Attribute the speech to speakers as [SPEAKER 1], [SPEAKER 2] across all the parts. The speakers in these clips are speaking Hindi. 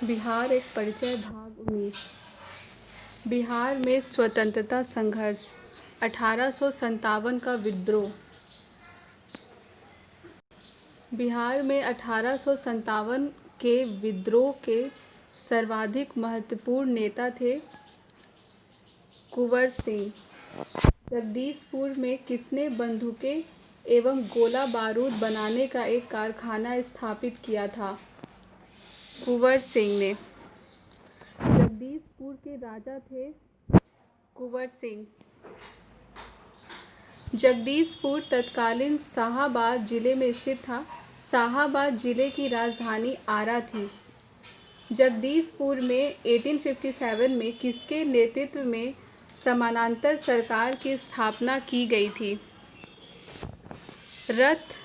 [SPEAKER 1] बिहार एक परिचय भाग 19। बिहार में स्वतंत्रता संघर्ष 1857 का विद्रोह। बिहार में 1857 के विद्रोह के सर्वाधिक महत्वपूर्ण नेता थे कुंवर सिंह। जगदीशपुर में किसने बंदूकें एवं गोला बारूद बनाने का एक कारखाना स्थापित किया था? कुंवर सिंह ने। जगदीशपुर के राजा थे कुंवर सिंह। जगदीशपुर तत्कालीन शाहाबाद जिले में स्थित था। शाहाबाद जिले की राजधानी आरा थी। जगदीशपुर में 1857 में किसके नेतृत्व में समानांतर सरकार की स्थापना की गई थी? रथ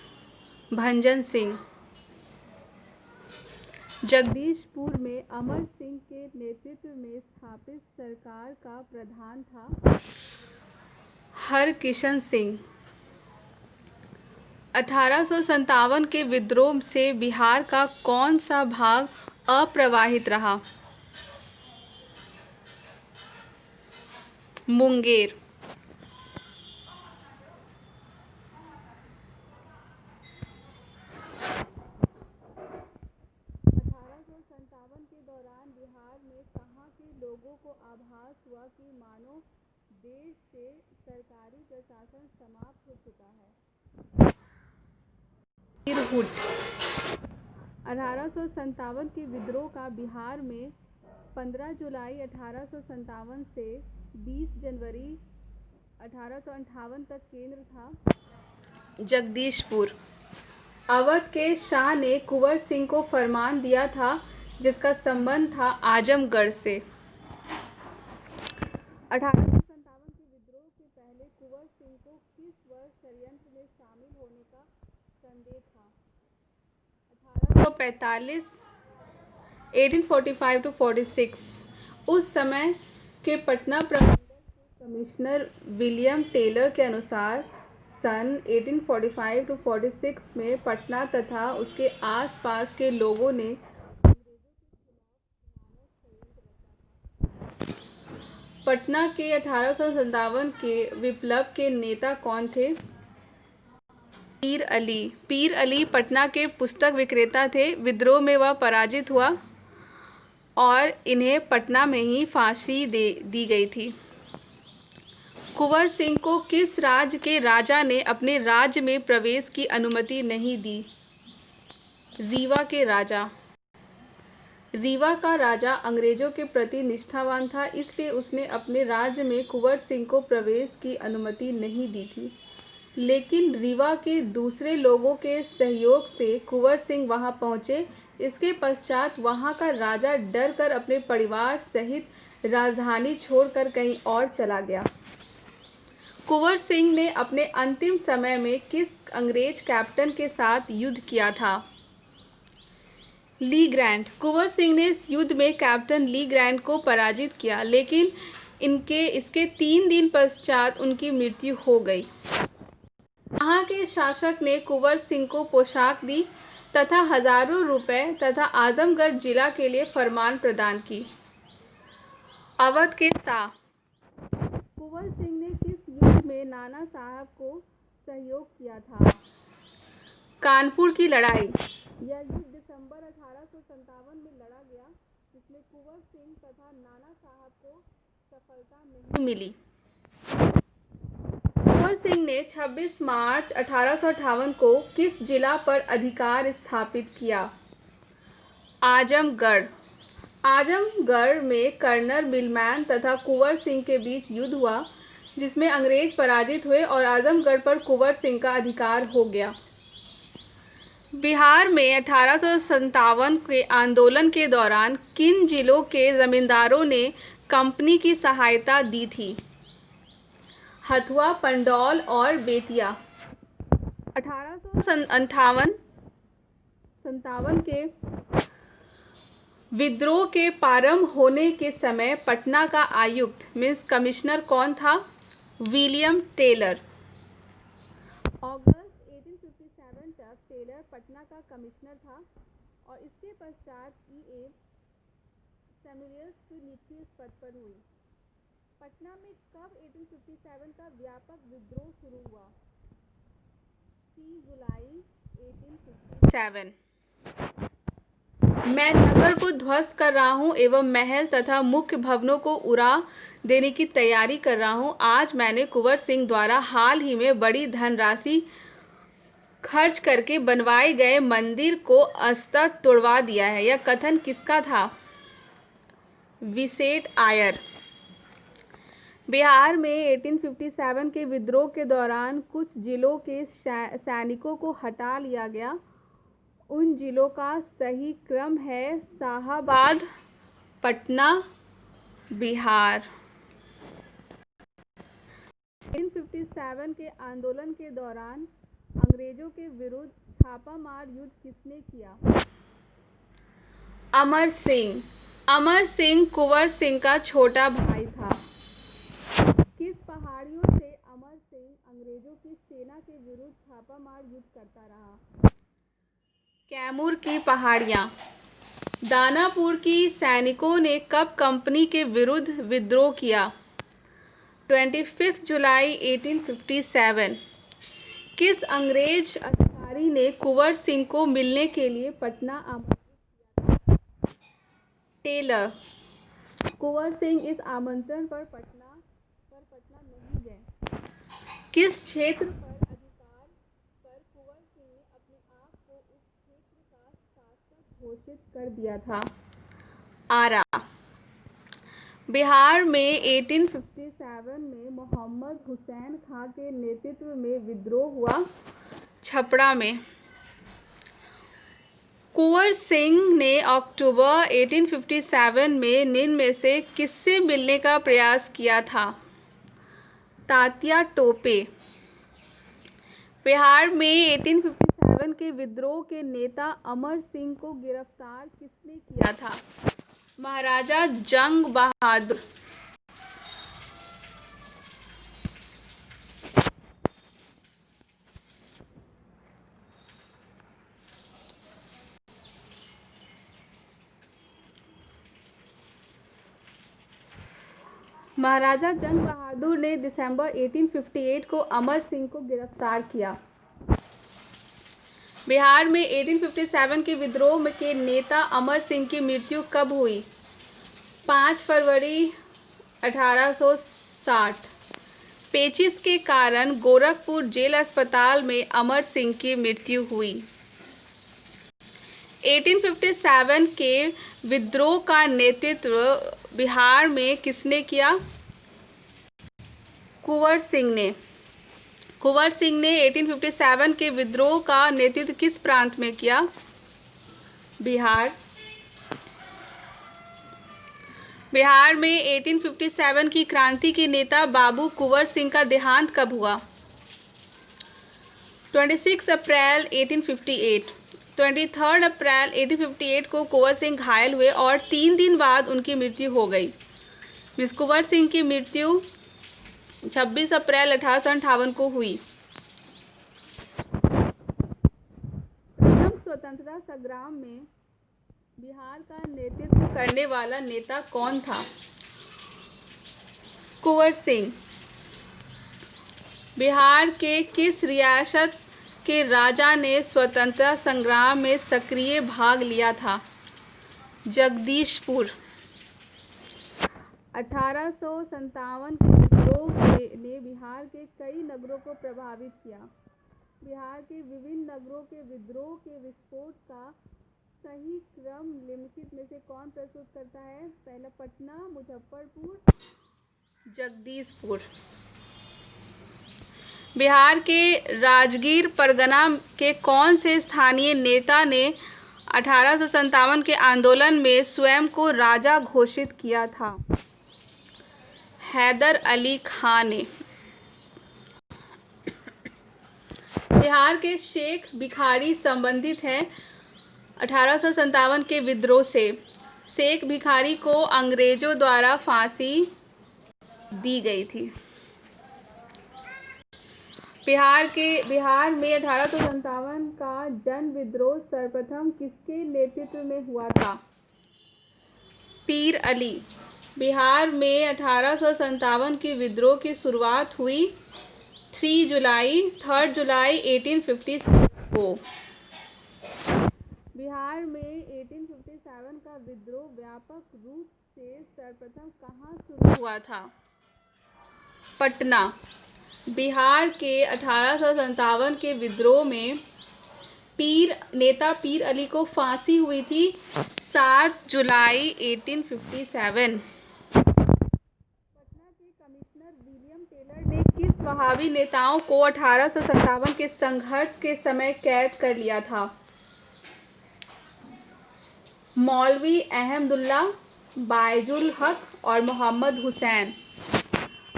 [SPEAKER 1] भंजन सिंह। जगदीशपुर में अमर सिंह के नेतृत्व में स्थापित सरकार का प्रधान था हरकिशन सिंह। 1857 के विद्रोह से बिहार का कौन सा भाग अप्रभावित रहा? मुंगेर। 1857 के दौरान बिहार में कहाँ के लोगों को आभास हुआ कि मानो देश से सरकारी प्रशासन समाप्त हो चुका है? तिरहुत। 1857 के विद्रोह का बिहार में 15 जुलाई 1857 से 20 जनवरी 1858 तक केंद्र था जगदीशपुर। अवध के शाह ने कुंवर सिंह को फरमान दिया था जिसका संबंध था आजमगढ़ से। 1857 के विद्रोह से पहले कुंवर सिंह को किस वर्ष षड्यंत्र में शामिल होने का संदेह था? 1845 1845 to 46। उस समय के पटना प्रमंडल के कमिश्नर विलियम टेलर के अनुसार सन 1845 to 46 में पटना तथा उसके आसपास के लोगों ने पटना के 1857 के विप्लव के नेता कौन थे? पीर अली। पीर अली पटना के पुस्तक विक्रेता थे। विद्रोह में वह पराजित हुआ और इन्हें पटना में ही फांसी दी गई थी। कुंवर सिंह को किस राज्य के राजा ने अपने राज्य में प्रवेश की अनुमति नहीं दी? रीवा के राजा। रीवा का राजा अंग्रेजों के प्रति निष्ठावान था, इसलिए उसने अपने राज्य में कुंवर सिंह को प्रवेश की अनुमति नहीं दी थी। लेकिन रीवा के दूसरे लोगों के सहयोग से कुंवर सिंह वहां पहुंचे। इसके पश्चात वहां का राजा डर कर अपने परिवार सहित राजधानी छोड़कर कहीं और चला गया। कुंवर सिंह ने अपने अंतिम समय में किस अंग्रेज कैप्टन के साथ युद्ध किया था? ली ग्रैंट। कुंवर सिंह ने इस युद्ध में कैप्टन ली ग्रैंट को पराजित किया, लेकिन इसके 3 दिन पश्चात उनकी मृत्यु हो गई। यहाँ के शासक ने कुंवर सिंह को पोशाक दी तथा हजारों रुपए तथा आजमगढ़ जिला के लिए फरमान प्रदान की। अवध के शाह। कुंवर सिंह ने किस युद्ध में नाना साहब को सहयोग किया था? कानपुर की लड़ाई। यह युद्ध दिसंबर 1857 में लड़ा गया, जिसमें कुंवर सिंह तथा नाना साहब को सफलता नहीं मिली। कुंवर सिंह ने 26 मार्च 1858 को किस जिला पर अधिकार स्थापित किया? आजमगढ़। आजमगढ़ में कर्नल मिलमैन तथा कुंवर सिंह के बीच युद्ध हुआ, जिसमें अंग्रेज पराजित हुए और आजमगढ़ पर कुंवर सिंह का अधिकार हो गया। बिहार में 1857 के आंदोलन के दौरान किन जिलों के जमींदारों ने कंपनी की सहायता दी थी? हथुआ, पंडौल और बेतिया। 1857 के विद्रोह के प्रारंभ होने के समय पटना का आयुक्त मीन्स कमिश्नर कौन था? William Taylor. अगस्त 1857 तक टेलर पटना का कमिश्नर था और इसके पश्चात सेमिलियस की नियुक्ति इस पद पर हुई। पटना में कब 1857 का व्यापक विद्रोह शुरू हुआ? 3 जुलाई 1857। मैं नगर को ध्वस्त कर रहा हूँ एवं महल तथा मुख्य भवनों को उड़ा देने की तैयारी कर रहा हूँ। आज मैंने कुंवर सिंह द्वारा हाल ही में बड़ी धनराशि खर्च करके बनवाए गए मंदिर को अस्तः तोड़वा दिया है। यह कथन किसका था? विसेट आयर। बिहार में 1857 के विद्रोह के दौरान कुछ जिलों के सैनिकों को हटा लिया गया। उन जिलों का सही क्रम है शाहाबाद, पटना, बिहार। 1857 के आंदोलन के दौरान अंग्रेजों के विरुद्ध छापामार युद्ध किसने किया? अमर सिंह। अमर सिंह कुंवर सिंह का छोटा भाई था। किस पहाड़ियों से अमर सिंह अंग्रेजों की सेना के विरुद्ध छापामार युद्ध करता रहा? कैमूर की पहाड़ियाँ। दानापुर की सैनिकों ने कब कंपनी के विरुद्ध विद्रोह किया? 25 जुलाई 1857। किस अंग्रेज अधिकारी ने कुंवर सिंह को मिलने के लिए पटना आमंत्रित किया था? टेलर। कुंवर सिंह इस आमंत्रण पर पटना नहीं गए। किस क्षेत्र पर अधिकार कर कुंवर सिंह ने अपने आप को उस क्षेत्र का शासक घोषित कर दिया था? आरा। बिहार में 1857 में मोहम्मद हुसैन खां के नेतृत्व में विद्रोह हुआ। छपरा में कुंवर सिंह ने अक्टूबर 1857 में निम्न में से किससे मिलने का प्रयास किया था? तात्या टोपे। बिहार में 1857 के विद्रोह के नेता अमर सिंह को गिरफ्तार किसने किया था? महाराजा जंग बहादुर। महाराजा जंग बहादुर ने दिसंबर 1858 को अमर सिंह को गिरफ्तार किया। बिहार में 1857 के विद्रोह के नेता अमर सिंह की मृत्यु कब हुई? 5 फरवरी 1860। पेचिश के कारण गोरखपुर जेल अस्पताल में अमर सिंह की मृत्यु हुई। 1857 के विद्रोह का नेतृत्व बिहार में किसने किया? कुंवर सिंह ने। कुंवर सिंह ने 1857 के विद्रोह का नेतृत्व किस प्रांत में किया? बिहार। बिहार में 1857 की क्रांति के नेता बाबू कुंवर सिंह का देहांत कब हुआ? 26 अप्रैल 1858। 23 अप्रैल 1858 को कुंवर सिंह घायल हुए और 3 दिन बाद उनकी मृत्यु हो गई। मिस कुंवर सिंह की मृत्यु 26 अप्रैल 1858 को हुई। प्रथम स्वतंत्रता संग्राम में बिहार का नेतृत्व करने वाला नेता कौन था? कुंवर सिंह। बिहार के किस रियासत के राजा ने स्वतंत्रता संग्राम में सक्रिय भाग लिया था? जगदीशपुर। 1857 के विद्रोह ने बिहार के कई नगरों को प्रभावित किया। बिहार के विभिन्न नगरों के विद्रोह के विस्फोट का सही क्रम निम्नलिखित में से कौन प्रस्तुत करता है? पहला पटना, मुजफ्फरपुर, जगदीशपुर। बिहार के राजगीर परगना के कौन से स्थानीय नेता ने 1857 के आंदोलन में स्वयं को राजा घोषित किया था? हैदर अली खां ने। बिहार के शेख भिखारी संबंधित हैं 1857 के विद्रोह से। शेख भिखारी को अंग्रेजों द्वारा फांसी दी गई थी। बिहार में 1857 का जन विद्रोह सर्वप्रथम किसके नेतृत्व में हुआ था? पीर अली। बिहार में 1857 के विद्रोह की शुरुआत हुई 3 जुलाई 1857 को। बिहार में 1857 का विद्रोह व्यापक रूप से सर्वप्रथम कहाँ शुरू हुआ था? पटना। बिहार के 1857 के विद्रोह में नेता पीर अली को फांसी हुई थी 7 जुलाई 1857। पटना के कमिश्नर विलियम टेलर ने किस वहाबी नेताओं को 1857 के संघर्ष के समय कैद कर लिया था? मौलवी अहमदुल्ला, बायजुल हक और मोहम्मद हुसैन।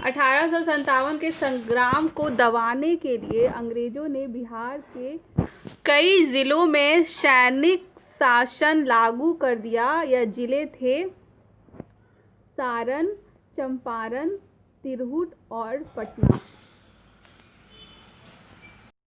[SPEAKER 1] 1857 के संग्राम को दबाने के लिए अंग्रेजों ने बिहार के कई जिलों में सैनिक शासन लागू कर दिया। यह जिले थे सारण, चंपारण, तिरहुत और पटना।